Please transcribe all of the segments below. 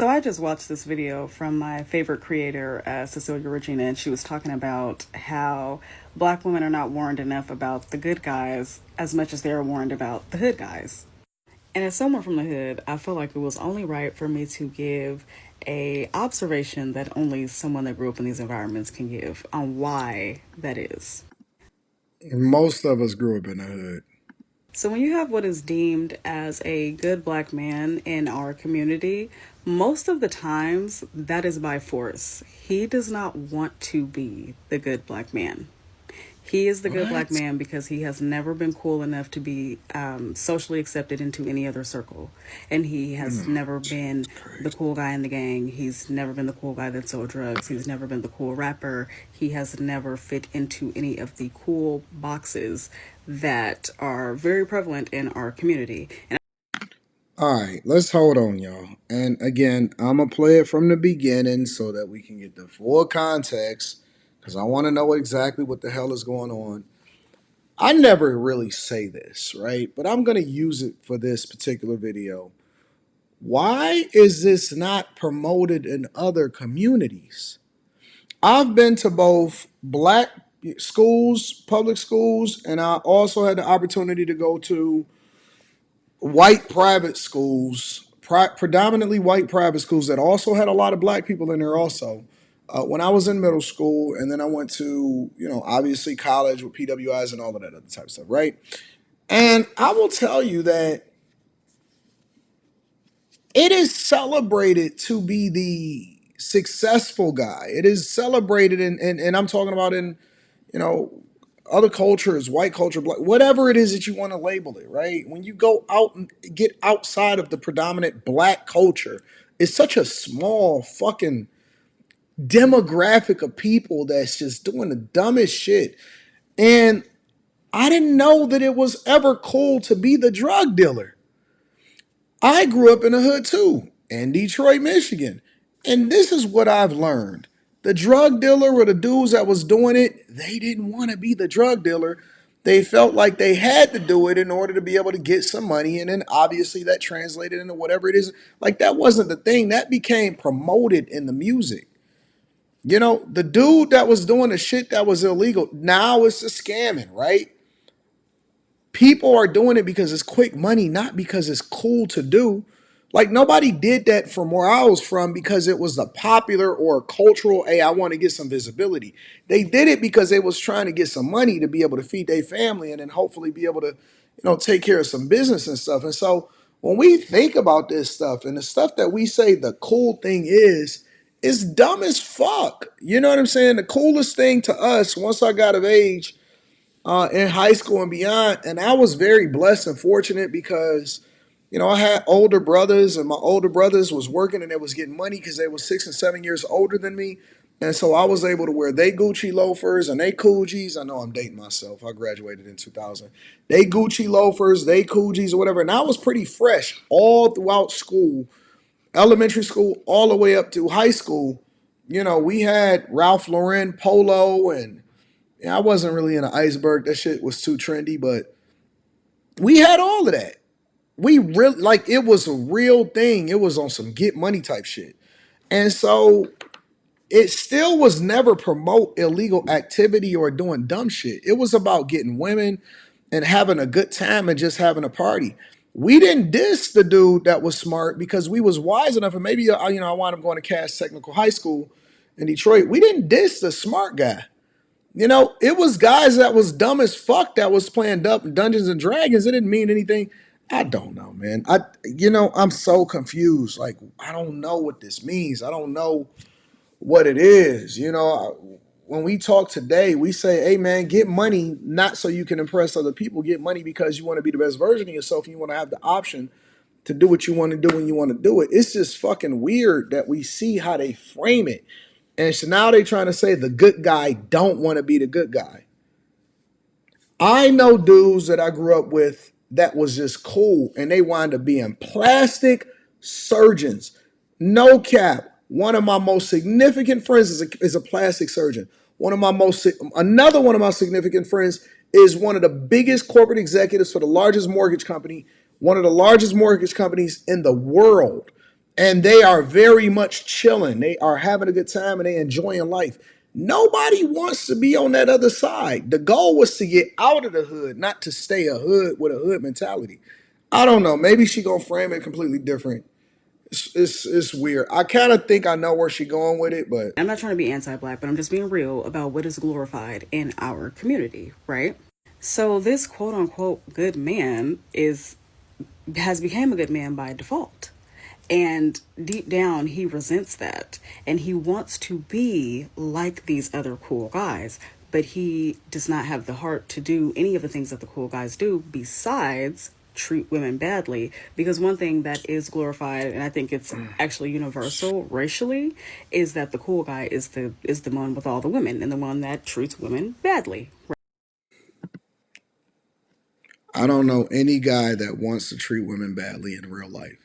So I just watched this video from my favorite creator, Cecilia Regina, and she was talking about how black women are not warned enough about the good guys as much as they're warned about the hood guys. And as someone from the hood, I feel like it was only right for me to give a observation that only someone that grew up in these environments can give on why that is. Most of us grew up in the hood. So, when you have what is deemed as a good black man in our community, most of the times that is by force. He does not want to be the good black man. He is the good black What? man because he has never been cool enough to be socially accepted into any other circle. And he has never been It's the crazy. cool guy in the gang. He's never been the cool guy that sold drugs. He's never been the cool rapper. He has never fit into any of the cool boxes that are very prevalent in our community. And All right, let's hold on, y'all. And again, I'm going to play it from the beginning so that we can get the full context because I want to know exactly what the hell is going on. I never really say this, right? But I'm going to use it for this particular video. Why is this not promoted in other communities? I've been to both black schools, public schools, and I also had the opportunity to go to white private schools, predominantly white private schools that also had a lot of black people in there also. When I was in middle school, and then I went to, obviously college with PWIs and all of that other type of stuff, right? And I will tell you that it is celebrated to be the successful guy. It is celebrated, and I'm talking about in, you know, other cultures, white culture, black, whatever it is that you want to label it, right? When you go out and get outside of the predominant black culture, it's such a small fucking demographic of people that's just doing the dumbest shit. And I didn't know that it was ever cool to be the drug dealer. I grew up in the hood too, in Detroit, Michigan. And this is what I've learned. The drug dealer or the dudes that was doing it, they didn't want to be the drug dealer. They felt like they had to do it in order to be able to get some money. And then obviously that translated into whatever it is. Like that wasn't the thing. That became promoted in the music. The dude that was doing the shit that was illegal, now it's a scamming, right? People are doing it because it's quick money, not because it's cool to do. Like nobody did that from where I was from because it was the popular or cultural, hey, I want to get some visibility. They did it because they was trying to get some money to be able to feed their family and then hopefully be able to, take care of some business and stuff. And so when we think about this stuff and the stuff that we say the cool thing is, it's dumb as fuck. You know what I'm saying? The coolest thing to us once I got of age in high school and beyond. And I was very blessed and fortunate because, I had older brothers and my older brothers was working and they was getting money because they was 6 and 7 years older than me. And so I was able to wear they Gucci loafers and they Coogis. I know I'm dating myself. I graduated in 2000. They Gucci loafers, they Coogis or whatever. And I was pretty fresh all throughout school, elementary school, all the way up to high school. We had Ralph Lauren polo and I wasn't really in an iceberg. That shit was too trendy, but we had all of that. We really like it was a real thing. It was on some get money type shit. And so it still was never promote illegal activity or doing dumb shit. It was about getting women and having a good time and just having a party. We didn't diss the dude that was smart because we was wise enough. And maybe I wound up going to Cass Technical High School in Detroit. We didn't diss the smart guy. It was guys that was dumb as fuck that was playing Dungeons and Dragons. It didn't mean anything. I don't know, man. I'm so confused. Like, I don't know what this means. I don't know what it is. When we talk today, we say, hey, man, get money not so you can impress other people. Get money because you want to be the best version of yourself and you want to have the option to do what you want to do when you want to do it. It's just fucking weird that we see how they frame it. And so now they're trying to say the good guy don't want to be the good guy. I know dudes that I grew up with that was just cool and they wound up being plastic surgeons. No cap. One of my most significant friends is a plastic surgeon. Another one of my significant friends is one of the biggest corporate executives for the largest mortgage company, one of the largest mortgage companies in the world. and they are very much chilling. They are having a good time and they enjoying life. Nobody wants to be on that other side. The goal was to get out of the hood, not to stay a hood with a hood mentality. I don't know. Maybe she gonna frame it completely different. It's weird. I kind of think I know where she going with it, but I'm not trying to be anti-black, but I'm just being real about what is glorified in our community, right? So this quote unquote good man is has become a good man by default. And deep down, he resents that. And he wants to be like these other cool guys. But he does not have the heart to do any of the things that the cool guys do besides treat women badly. Because one thing that is glorified, and I think it's actually universal racially, is that the cool guy is the one with all the women and the one that treats women badly. I don't know any guy that wants to treat women badly in real life.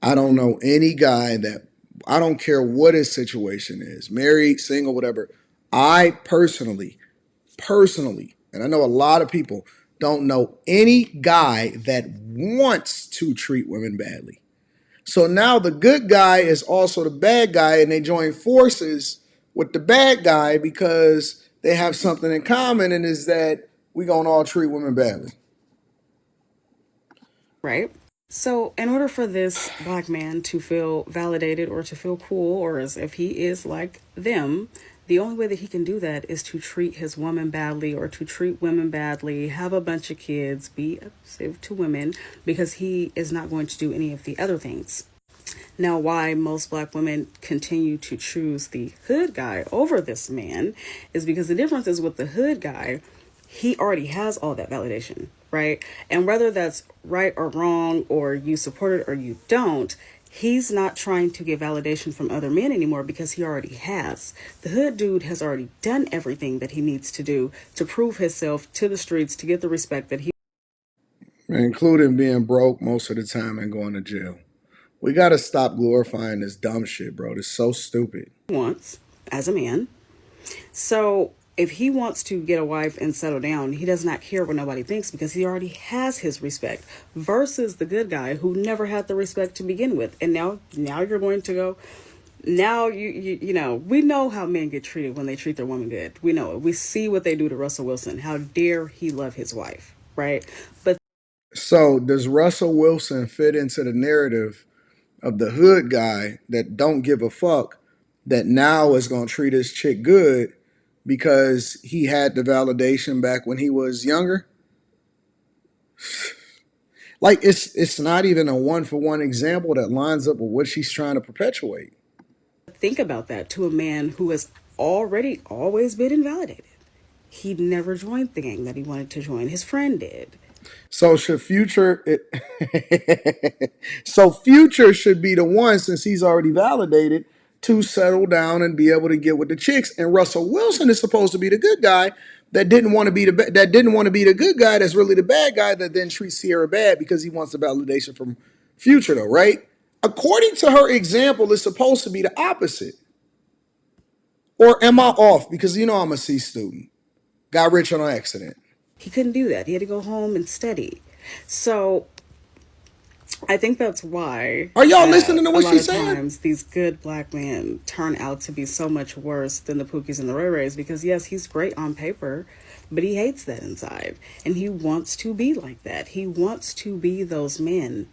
I don't know any guy that, I don't care what his situation is, married, single, whatever. I personally, and I know a lot of people don't know any guy that wants to treat women badly. So now the good guy is also the bad guy, and they join forces with the bad guy because they have something in common, and is that we gonna all treat women badly. Right? So, in order for this black man to feel validated or to feel cool or as if he is like them, the only way that he can do that is to treat his woman badly or to treat women badly, have a bunch of kids, be abusive to women, because he is not going to do any of the other things. Now, why most black women continue to choose the hood guy over this man is because the difference is with the hood guy, he already has all that validation, right? And whether that's right or wrong, or you support it or you don't, he's not trying to get validation from other men anymore because he already has. The hood dude has already done everything that he needs to do to prove himself to the streets to get the respect that he Including being broke most of the time and going to jail. We got to stop glorifying this dumb shit, bro. It's so stupid. wants as a man. So if he wants to get a wife and settle down, he does not care what nobody thinks because he already has his respect. Versus the good guy who never had the respect to begin with, and now you're going to go. Now you know we know how men get treated when they treat their woman good. We know it. We see what they do to Russell Wilson. How dare he love his wife, right? But So does Russell Wilson fit into the narrative of the hood guy that don't give a fuck, that now is going to treat his chick good because he had the validation back when he was younger? Like it's not even a one for one example that lines up with what she's trying to perpetuate. think about that to a man who has already always been invalidated. He never joined the gang that he wanted to join. His friend did. So should Future it, so Future should be the one, since he's already validated, to settle down and be able to get with the chicks. And Russell Wilson is supposed to be the good guy that didn't want to be that didn't want to be the good guy that's really the bad guy that then treats Sierra bad because he wants the validation from Future, though, right? According to her example, it's supposed to be the opposite. Or am I off? Because you know I'm a C student. Got rich on an accident. He couldn't do that. He had to go home and study. So I think that's why Are y'all listening to a what lot she's of saying? times these good black men turn out to be so much worse than the Pookies and the Ray Rays because, yes, he's great on paper, but he hates that inside. And he wants to be like that. He wants to be those men.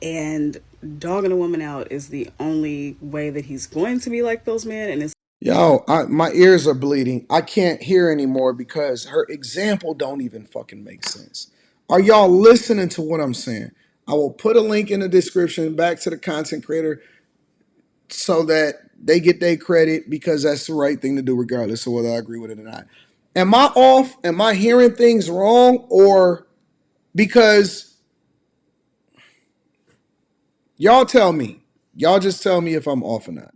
And dogging a woman out is the only way that he's going to be like those men. And it's Yo, my ears are bleeding. I can't hear anymore because her example don't even fucking make sense. Are y'all listening to what I'm saying? I will put a link in the description back to the content creator so that they get their credit because that's the right thing to do regardless of whether I agree with it or not. Am I off? Am I hearing things wrong? Or because y'all tell me. Y'all just tell me if I'm off or not.